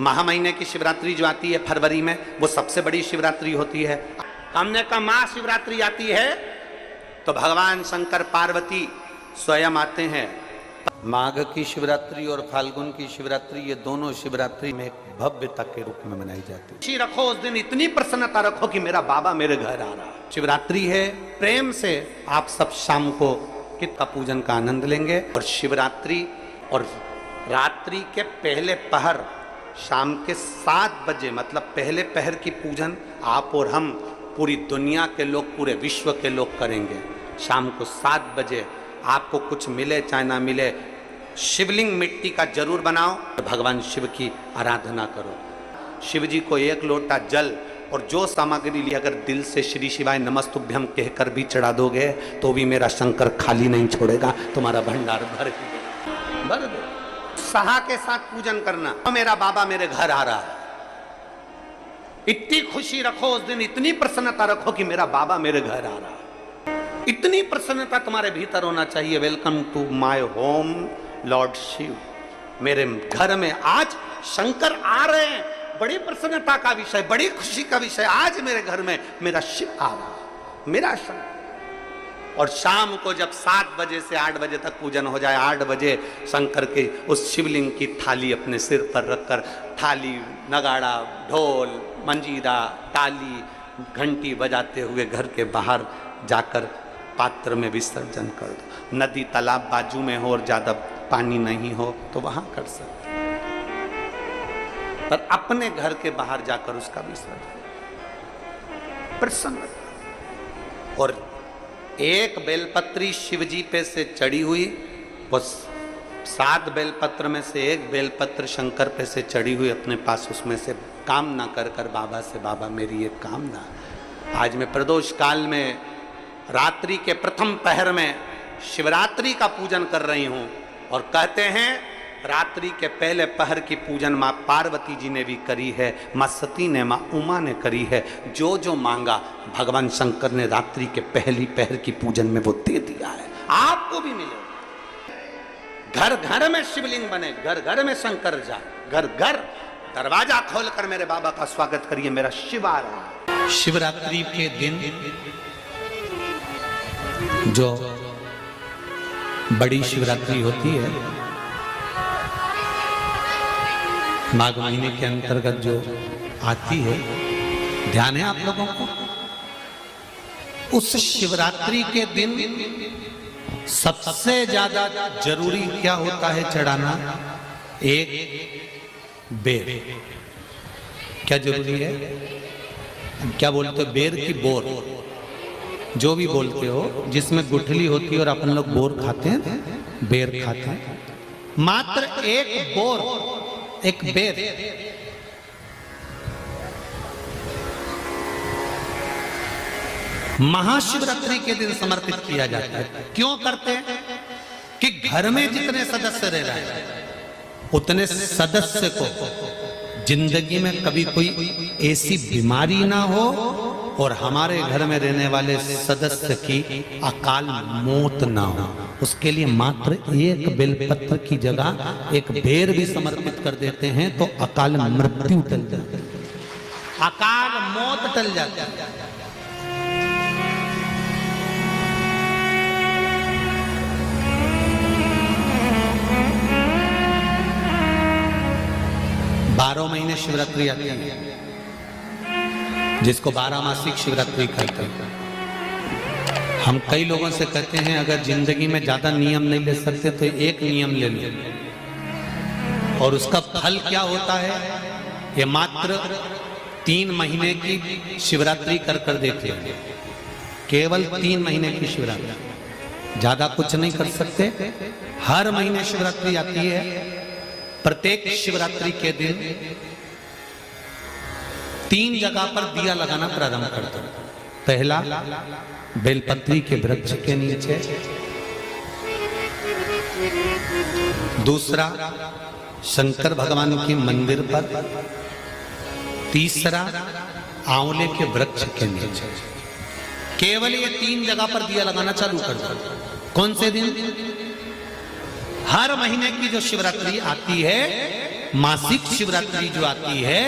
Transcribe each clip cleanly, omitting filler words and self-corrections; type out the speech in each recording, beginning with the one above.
महा महीने की शिवरात्रि जो आती है फरवरी में, वो सबसे बड़ी शिवरात्रि होती है। हमने कहा महाशिवरात्रि आती है तो भगवान शंकर पार्वती स्वयं आते हैं। माघ की शिवरात्रि और फाल्गुन की शिवरात्रि, ये दोनों शिवरात्रि में एक भव्यता के रूप में मनाई जाती है। खुशी रखो उस दिन, इतनी प्रसन्नता रखो कि मेरा बाबा मेरे घर आ रहा है। शिवरात्रि है, प्रेम से आप सब शाम को कित का पूजन का आनंद लेंगे। और शिवरात्रि और रात्रि के पहले पहर शाम के 7 बजे, मतलब पहले पहर की पूजन आप और हम, पूरी दुनिया के लोग, पूरे विश्व के लोग करेंगे। शाम को 7 बजे आपको कुछ मिले चाहे ना मिले, शिवलिंग मिट्टी का जरूर बनाओ, भगवान शिव की आराधना करो। शिव जी को 1 लोटा जल और जो सामग्री ली, अगर दिल से श्री शिवाय नमस्तुभ्यम कहकर भी चढ़ा दोगे तो भी मेरा शंकर खाली नहीं छोड़ेगा, तुम्हारा भंडार भर दे। सहा के साथ पूजन करना, तो मेरा बाबा मेरे घर आ रहा है। इतनी खुशी रखो उस दिन, इतनी प्रसन्नता रखो कि मेरा बाबा मेरे घर आ रहा है। इतनी प्रसन्नता तुम्हारे भीतर होना चाहिए। Welcome to my home lord Shiv, मेरे घर में आज शंकर आ रहे हैं। बड़ी प्रसन्नता का विषय, बड़ी खुशी का विषय, आज मेरे घर में मेरा शिव आ रहा है, मेरा शंकर। और शाम को जब 7 बजे से 8 बजे तक पूजन हो जाए, 8 बजे शंकर के उस शिवलिंग की थाली अपने सिर पर रखकर, थाली, नगाड़ा, ढोल, मंजीरा, ताली, घंटी बजाते हुए घर के बाहर जाकर पात्र में विसर्जन कर दो। नदी तालाब बाजू में हो और ज्यादा पानी नहीं हो तो वहां कर सकते, पर अपने घर के बाहर जाकर उसका विसर्जन प्रसन्न। और एक बेलपत्री शिवजी पे से चढ़ी हुई, वो 7 बेलपत्र में से एक बेलपत्र शंकर पे से चढ़ी हुई अपने पास, उसमें से कामना कर कर बाबा से, बाबा मेरी एक कामना, आज मैं प्रदोष काल में रात्रि के प्रथम पहर में शिवरात्रि का पूजन कर रही हूं। और कहते हैं रात्रि के पहले पहर की पूजन माँ पार्वती जी ने भी करी है, माँ सती ने, माँ उमा ने करी है। जो जो मांगा भगवान शंकर ने रात्रि के पहली पहर की पूजन में वो दे दिया है, आपको भी मिले। घर घर में शिवलिंग बने, घर घर में शंकर जाए, घर घर दरवाजा खोलकर मेरे बाबा का स्वागत करिए, मेरा शिव आ रहा है। शिवरात्रि के दिन जो बड़ी शिवरात्रि होती है, माघ महीने के अंतर्गत जो आती है, ध्यान है आप लोगों को? उस शिवरात्रि के दिन सबसे ज्यादा जरूरी क्या होता है चढ़ाना? एक बेर। क्या जरूरी है? क्या बोलते हो? बेर की बोर, जो भी बोलते हो, जिसमें गुठली होती है और अपन लोग बोर खाते हैं, बेर खाते हैं। मात्र एक बोर, एक बेर, महाशिवरात्रि के दिन समर्पित किया जाता है। क्यों करते हैं? कि घर में जितने सदस्य रह रहे हैं उतने सदस्य को जिंदगी में कभी कोई ऐसी बीमारी ना हो और हमारे घर में रहने वाले सदस्य की अकाल मौत ना हो। उसके लिए मात्र एक बेलपत्र की जगह एक बेर भी समर्पित कर देते हैं तो अकाल मृत्यु टल जाती है, अकाल मौत टल जाती है। 12 महीने शिवरात्रि आती है, जिसको 12 मासिक शिवरात्रि कहते हैं। हम कई लोगों से कहते हैं अगर जिंदगी में ज्यादा नियम नहीं ले सकते तो एक नियम ले लो, और उसका फल क्या होता है ये मात्र 3 महीने की शिवरात्रि कर देते हैं। केवल 3 महीने की शिवरात्रि, ज्यादा कुछ नहीं कर सकते। हर महीने शिवरात्रि आती है। प्रत्येक शिवरात्रि के दिन 3 जगह पर दिया लगाना प्रारंभ कर दो। पहला बेलपत्री के वृक्ष के नीचे, दूसरा शंकर भगवान के मंदिर पर, तीसरा आंवले के वृक्ष के नीचे। केवल ये 3 जगह पर दिया लगाना चालू कर दो। कौन से दिन? हर महीने की जो शिवरात्रि आती है मासिक शिवरात्रि जो आती है,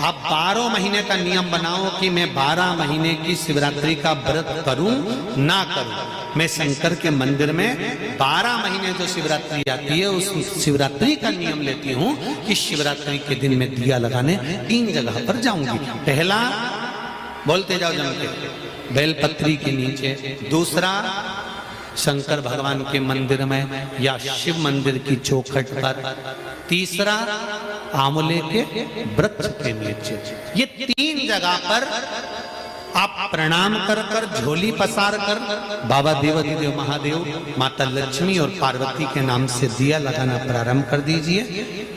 आप 12 महीने का नियम बनाओ कि मैं 12 महीने की शिवरात्रि का व्रत करूं ना करूं। मैं शंकर के मंदिर में 12 महीने जो शिवरात्रि आती है उस शिवरात्रि का नियम लेती हूं कि शिवरात्रि के दिन में दिया लगाने 3 जगह पर जाऊंगी। पहला, बोलते जाओ जम के, बेलपत्री के नीचे। दूसरा, शंकर भगवान के मंदिर में या शिव मंदिर की चौखट पर। तीसरा, आंवले के वृक्ष के नीचे। ये 3 जगह पर आप प्रणाम कर कर, झोली पसार कर बाबा देवाधिदेव महादेव, माता लक्ष्मी और पार्वती के नाम से दिया लगाना प्रारंभ कर दीजिए।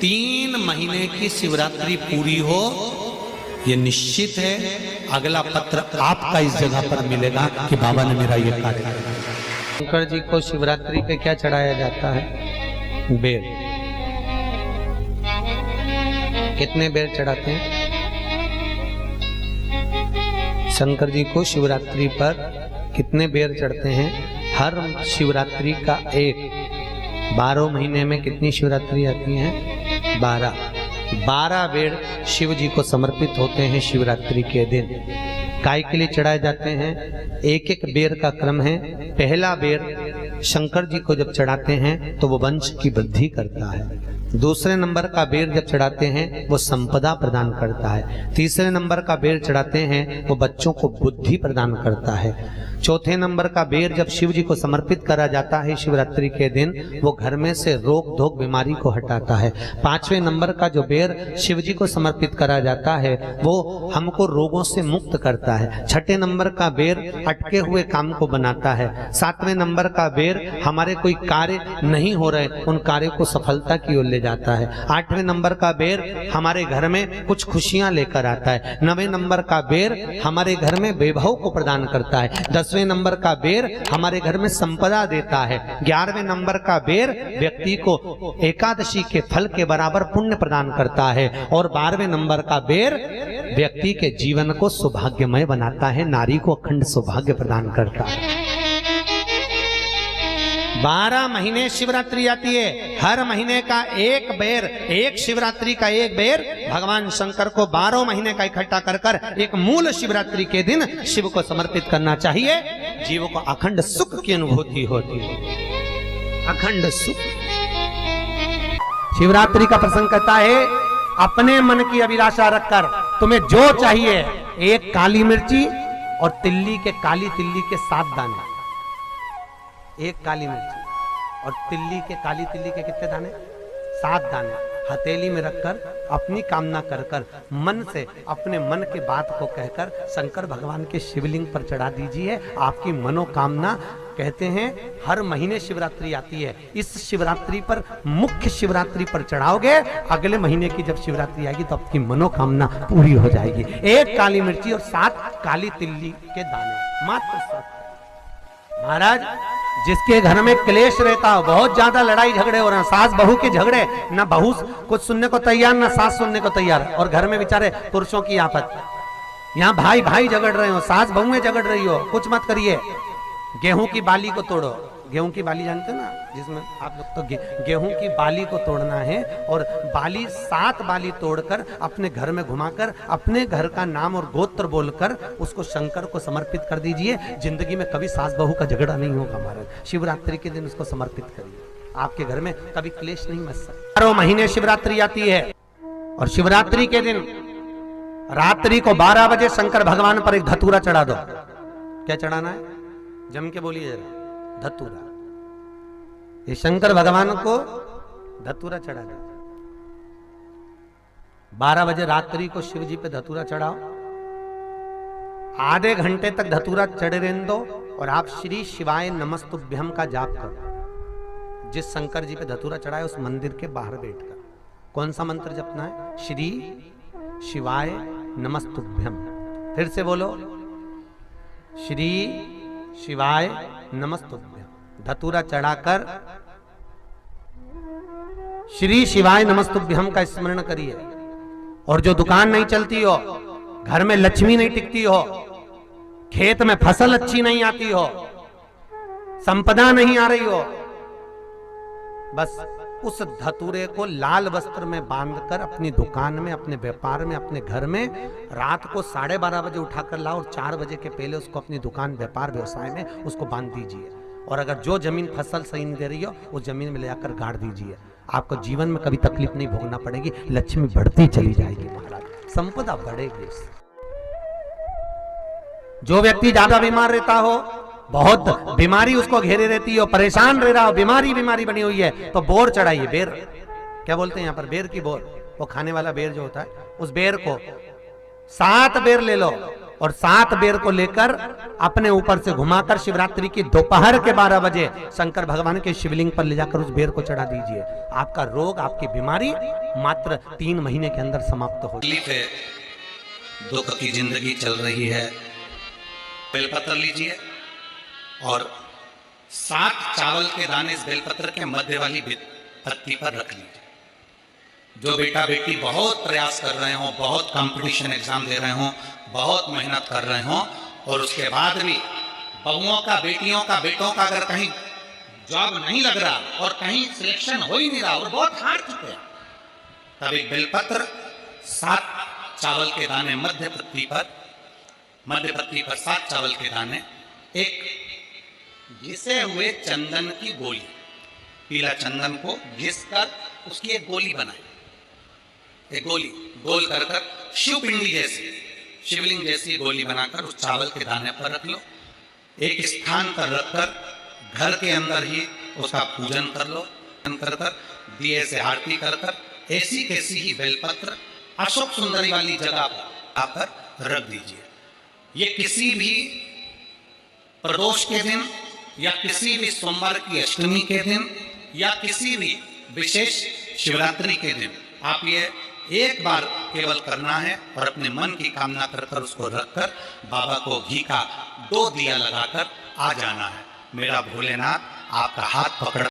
3 महीने की शिवरात्रि पूरी हो, ये निश्चित है अगला पत्र आपका इस जगह पर मिलेगा कि बाबा ने मेरा ये कार्य किया। शंकर जी को शिवरात्रि पे क्या चढ़ाया जाता है? बेर। कितने बेर चढ़ाते हैं? शंकर जी को शिवरात्रि पर कितने बेर चढ़ते हैं? हर शिवरात्रि का एक। 12 महीने में कितनी शिवरात्रि आती हैं? 12 बेर शिव जी को समर्पित होते हैं शिवरात्रि के दिन। काय के लिए चढ़ाए जाते हैं? एक एक बेर का क्रम है। पहला बेर शंकर जी को जब चढ़ाते हैं तो वो वंश की वृद्धि करता है। दूसरे नंबर का बेर जब चढ़ाते हैं वो संपदा प्रदान करता है। तीसरे नंबर का बेर चढ़ाते हैं वो बच्चों को बुद्धि प्रदान करता है। चौथे नंबर का बेर जब शिव जी को समर्पित करा जाता है शिवरात्रि के दिन, वो घर में से रोग धोक बीमारी को हटाता है। 5वें नंबर का जो बेर शिव जी को समर्पित करा जाता है वो हमको रोगों से मुक्त करता है। 6ठे नंबर का बेर अटके हुए काम को बनाता है। 7वें नंबर का बेर हमारे कोई कार्य नहीं हो रहे उन कार्यों को सफलता की ओर ले जाता है। 8वें नंबर का बेर हमारे घर में कुछ खुशियां लेकर आता है। 9वें नंबर का बेर हमारे घर में वैभव को प्रदान करता है। 10वें नंबर का बेर हमारे घर में संपदा देता है। 11वें नंबर का बेर व्यक्ति को एकादशी के फल के बराबर पुण्य प्रदान करता है। और 12वें नंबर का बेर व्यक्ति के जीवन को सौभाग्यमय बनाता है, नारी को अखंड सौभाग्य प्रदान करता है। 12 महीने शिवरात्रि आती है। हर महीने का एक बेर, एक शिवरात्रि का एक बेर भगवान शंकर को 12 महीने का इकट्ठा कर कर एक मूल शिवरात्रि के दिन शिव को समर्पित करना चाहिए। जीव को अखंड सुख की अनुभूति होती है, अखंड सुख। शिवरात्रि का प्रसंग कहता है अपने मन की अभिलाषा रखकर तुम्हें जो चाहिए, एक काली मिर्ची और तिल्ली के, काली तिल्ली के 7 दाने। एक काली मिर्ची और तिल्ली के, काली तिल्ली के कितने दाने? 7 दाने हथेली में रखकर अपनी कामना कर कर मन से अपने मन के बात को कहकर शंकर भगवान के शिवलिंग पर चढ़ा दीजिए। आपकी मनोकामना, कहते हैं हर महीने शिवरात्रि आती है, इस शिवरात्रि पर, मुख्य शिवरात्रि पर चढ़ाओगे, अगले महीने की जब शिवरात्रि आएगी तो आपकी मनोकामना पूरी हो जाएगी। एक काली मिर्ची और 7 काली तिल्ली के दाने, मात्र 7। महाराज, जिसके घर में क्लेश रहता हो, बहुत ज्यादा लड़ाई झगड़े हो रहे हैं, सास बहू के झगड़े, ना बहू कुछ सुनने को तैयार ना सास सुनने को तैयार, और घर में बेचारे पुरुषों की आफत, यहाँ भाई भाई झगड़ रहे हो, सास बहू में झगड़ रही हो, कुछ मत करिए। गेहूं की बाली को तोड़ो। गेहूं की बाली जानते ना, जिसमें आप लोग तो गेहूं की बाली को तोड़ना है, और बाली 7 बाली तोड़कर अपने घर में घुमाकर अपने घर का नाम और गोत्र बोलकर उसको शंकर को समर्पित कर दीजिए। जिंदगी में कभी सास बहू का झगड़ा नहीं होगा महाराज। शिवरात्रि के दिन उसको समर्पित करिए, आपके घर में कभी क्लेश नहीं मच सकता। 12 महीने शिवरात्रि आती है, और शिवरात्रि के दिन रात्रि को 12 बजे शंकर भगवान पर एक धतूरा चढ़ा दो। क्या चढ़ाना है? जम के बोलिए जरा। धतूरा। ये शंकर भगवान को धतूरा चढ़ा दो। 12 बजे रात्रि को शिव जी पे धतूरा चढ़ाओ। आधे घंटे तक धतूरा चढ़े रहने दो, और आप श्री शिवाय नमस्तुभ्यम का जाप करो। जिस शंकर जी पे धतूरा चढ़ाए उस मंदिर के बाहर बैठकर कौन सा मंत्र जपना है? श्री शिवाय नमस्तुभ्यम। फिर से बोलो, श्री शिवाय नमस्तुभ्यम। धतूरा चढ़ाकर श्री शिवाय नमस्तुभ्यम का स्मरण करिए। और जो दुकान नहीं चलती हो, घर में लक्ष्मी नहीं टिकती हो, खेत में फसल अच्छी नहीं आती हो, संपदा नहीं आ रही हो, बस उस धतूरे को लाल वस्त्र में बांधकर अपनी दुकान में, अपने व्यापार में, अपने घर में रात को 12:30 बजे उठाकर लाओ और 4 बजे के पहले उसको अपनी दुकान, व्यापार, व्यवसाय में उसको बांध दीजिए। और अगर जो जमीन फसल सही नहीं दे रही हो उस जमीन में ले जाकर गाड़ दीजिए। आपको जीवन में कभी तकलीफ नहीं भोगना पड़ेगी, लक्ष्मी बढ़ती चली जाएगी महाराज, संपदा बढ़ेगी। जो व्यक्ति ज्यादा बीमार रहता हो, बहुत बीमारी उसको घेरे रहती है, परेशान रह रहा हो, बीमारी बनी हुई है, तो बोर चढ़ाइए। बेर क्या बोलते हैं यहाँ पर, बेर की बोर, वो खाने वाला बेर जो होता है, उस बेर को 7 बेर ले लो और 7 बेर को लेकर अपने ऊपर से घुमाकर शिवरात्रि की दोपहर के 12 बजे शंकर भगवान के शिवलिंग पर ले जाकर उस बेर को चढ़ा दीजिए। आपका रोग, आपकी बीमारी मात्र 3 महीने के अंदर समाप्त हो जाएगी। दुख की जिंदगी चल रही है, बेलपत्र लीजिए और 7 चावल के दाने इस बेलपत्र के मध्य वाली पत्ती पर रख लीजिए। जो बेटा बेटी बहुत प्रयास कर रहे हो, बहुत कंपटीशन एग्जाम दे रहे हो, बहुत मेहनत कर रहे हो और उसके बाद भी बहुओं का, बेटियों का, बेटों का अगर कहीं जॉब नहीं लग रहा और कहीं सिलेक्शन हो ही नहीं रहा और बहुत हार चुके हैं, तब एक बेलपत्र 7 चावल के दाने मध्य पत्ती पर 7 चावल के दाने, एक घिसे हुए चंदन की गोली, पीला चंदन को घिस कर उसकी एक गोली बनाए, एक गोली गोल कर शिवपिंडी जैसी, शिवलिंग जैसी गोली बनाकर उस चावल के दाने पर रख लो। एक स्थान पर रखकर घर के अंदर ही उसका पूजन कर लो, कर दिए से आरती कर ऐसी कैसी ही बेलपत्र अशोक सुंदरी वाली जगह पर रख दीजिए। ये किसी भी प्रदोष के दिन या किसी भी सोमवार की अष्टमी के दिन या किसी भी विशेष शिवरात्रि के दिन आप ये एक बार केवल करना है और अपने मन की कामना कर उसको रखकर बाबा को घी का 2 दिया लगाकर आ जाना है। मेरा भोलेनाथ आपका हाथ पकड़